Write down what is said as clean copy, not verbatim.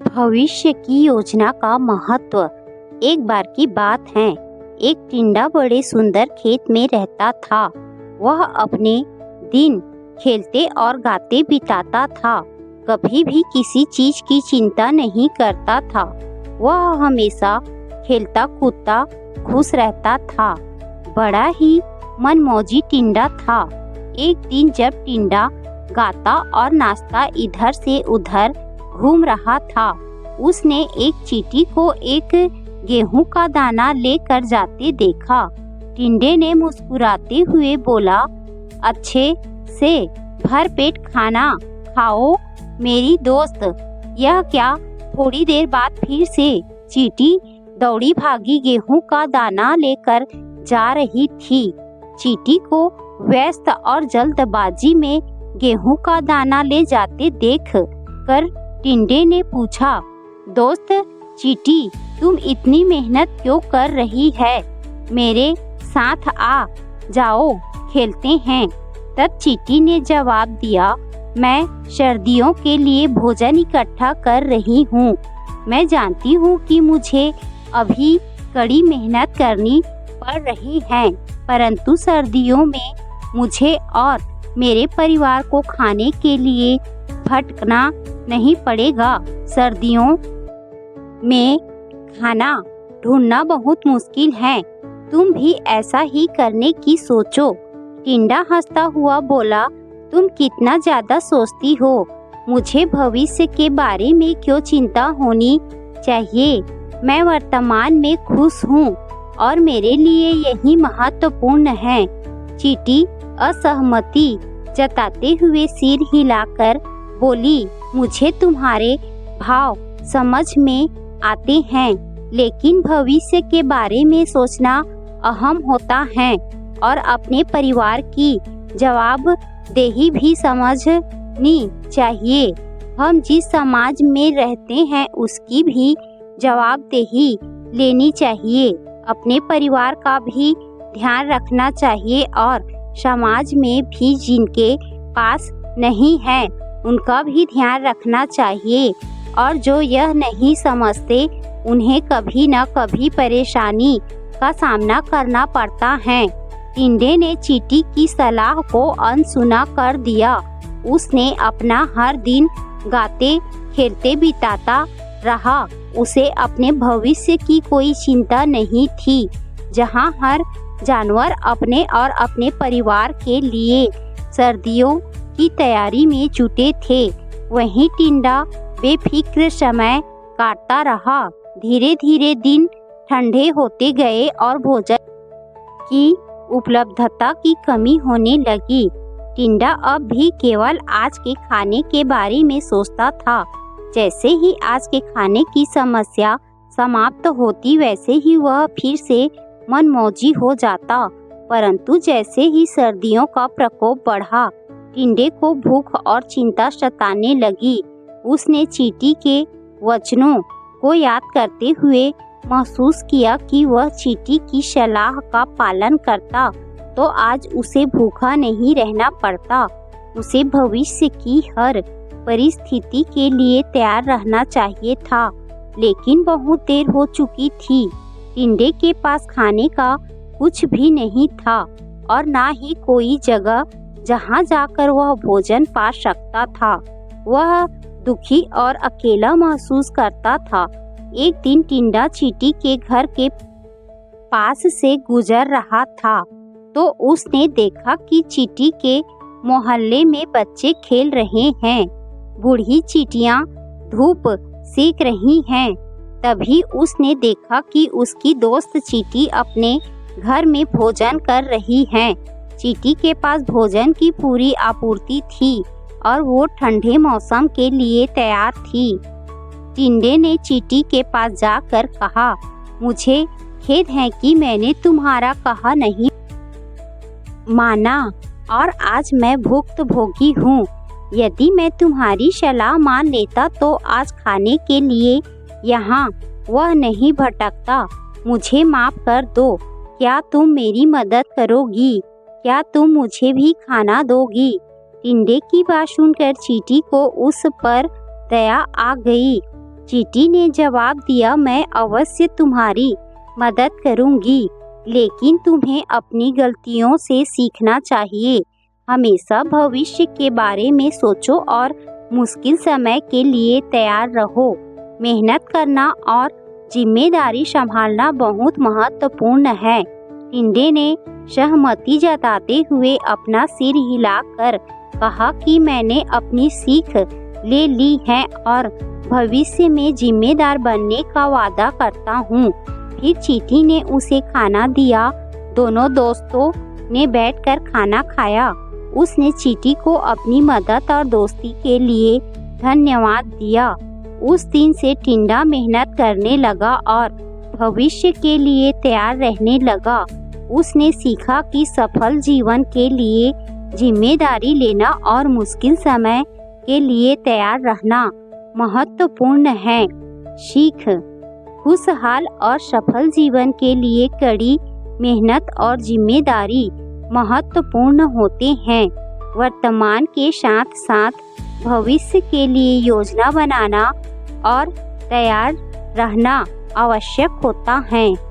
भविष्य की योजना का महत्व। एक बार की बात है, एक टिंडा बड़े सुंदर खेत में रहता था। वह अपने दिन खेलते और गाते बिताता था, कभी भी किसी चीज की चिंता नहीं करता था। वह हमेशा खेलता कूदता खुश रहता था, बड़ा ही मनमौजी टिंडा था। एक दिन जब टिंडा गाता और नाचता इधर से उधर घूम रहा था, उसने एक चींटी को एक गेहूं का दाना लेकर जाते देखा। टिंडे ने मुस्कुराते हुए बोला, अच्छे से भर पेट खाना खाओ मेरी दोस्त। यह क्या? थोड़ी देर बाद फिर से चींटी दौड़ी भागी गेहूं का दाना लेकर जा रही थी। चींटी को व्यस्त और जल्दबाजी में गेहूं का दाना ले जाते देख कर टिंडे ने पूछा, दोस्त चींटी, तुम इतनी मेहनत क्यों कर रही है? मेरे साथ आ जाओ, खेलते हैं। तब चींटी ने जवाब दिया, मैं सर्दियों के लिए भोजन इकट्ठा कर रही हूँ। मैं जानती हूँ कि मुझे अभी कड़ी मेहनत करनी पड़ रही है, परंतु सर्दियों में मुझे और मेरे परिवार को खाने के लिए भटकना नहीं पड़ेगा। सर्दियों में खाना ढूंढना बहुत मुश्किल है, तुम भी ऐसा ही करने की सोचो। टिंडा हंसता हुआ बोला, तुम कितना ज्यादा सोचती हो, मुझे भविष्य के बारे में क्यों चिंता होनी चाहिए। मैं वर्तमान में खुश हूँ और मेरे लिए यही महत्वपूर्ण है। चींटी असहमति जताते हुए सिर हिलाकर बोली, मुझे तुम्हारे भाव समझ में आते हैं, लेकिन भविष्य के बारे में सोचना अहम होता है और अपने परिवार की जवाबदेही भी समझनी चाहिए। हम जिस समाज में रहते हैं उसकी भी जवाबदेही लेनी चाहिए। अपने परिवार का भी ध्यान रखना चाहिए और समाज में भी जिनके पास नहीं है उनका भी ध्यान रखना चाहिए। और जो यह नहीं समझते उन्हें कभी न कभी परेशानी का सामना करना पड़ता है। टिंडे ने चींटी की सलाह को अनसुना कर दिया। उसने अपना हर दिन गाते खेलते बिताता रहा। उसे अपने भविष्य की कोई चिंता नहीं थी। जहाँ हर जानवर अपने और अपने परिवार के लिए सर्दियों की तैयारी में जुटे थे, वहीं टिंडा बेफिक्र समय काटता रहा। धीरे धीरे दिन ठंडे होते गए और भोजन की उपलब्धता की कमी होने लगी। टिंडा अब भी केवल आज के खाने के बारे में सोचता था। जैसे ही आज के खाने की समस्या समाप्त होती, वैसे ही वह फिर से मनमौजी हो जाता। परंतु जैसे ही सर्दियों का प्रकोप बढ़ा, टिंडे को भूख और चिंता सताने लगी। उसने चींटी के वचनों को याद करते हुए महसूस किया कि वह चींटी की सलाह का पालन करता तो आज उसे भूखा नहीं रहना पड़ता। उसे भविष्य की हर परिस्थिति के लिए तैयार रहना चाहिए था, लेकिन बहुत देर हो चुकी थी। टिंडे के पास खाने का कुछ भी नहीं था और ना ही कोई जगह जहां जाकर वह भोजन पा सकता था। वह दुखी और अकेला महसूस करता था। एक दिन टिंडा चींटी के घर के पास से गुजर रहा था तो उसने देखा कि चींटी के मोहल्ले में बच्चे खेल रहे हैं। बूढ़ी चींटियां धूप सेक रही हैं। तभी उसने देखा कि उसकी दोस्त चींटी अपने घर में भोजन कर रही है। चींटी के पास भोजन की पूरी आपूर्ति थी और वो ठंडे मौसम के लिए तैयार थी। टिंडे ने चींटी के पास जाकर कहा, मुझे खेद है कि मैंने तुम्हारा कहा नहीं माना और आज मैं भुक्तभोगी हूँ। यदि मैं तुम्हारी सलाह मान लेता तो आज खाने के लिए यहाँ वह नहीं भटकता। मुझे माफ कर दो। क्या तुम मेरी मदद करोगी? क्या तुम मुझे भी खाना दोगी? टिंडे की बात सुनकर चींटी को उस पर दया आ गई। चींटी ने जवाब दिया, मैं अवश्य तुम्हारी मदद करूंगी, लेकिन तुम्हें अपनी गलतियों से सीखना चाहिए। हमेशा भविष्य के बारे में सोचो और मुश्किल समय के लिए तैयार रहो। मेहनत करना और जिम्मेदारी संभालना बहुत महत्वपूर्ण है। टिंडे ने सहमति जताते हुए अपना सिर हिलाकर कहा कि मैंने अपनी सीख ले ली है और भविष्य में जिम्मेदार बनने का वादा करता हूँ। फिर चींटी ने उसे खाना दिया। दोनों दोस्तों ने बैठकर खाना खाया। उसने चींटी को अपनी मदद और दोस्ती के लिए धन्यवाद दिया। उस दिन से टिंडा मेहनत करने लगा और भविष्य के लिए तैयार रहने लगा। उसने सीखा कि सफल जीवन के लिए जिम्मेदारी लेना और मुश्किल समय के लिए तैयार रहना महत्वपूर्ण है। सीख: खुशहाल और सफल जीवन के लिए कड़ी मेहनत और जिम्मेदारी महत्वपूर्ण होते हैं। वर्तमान के साथ साथ भविष्य के लिए योजना बनाना और तैयार रहना आवश्यक होता है।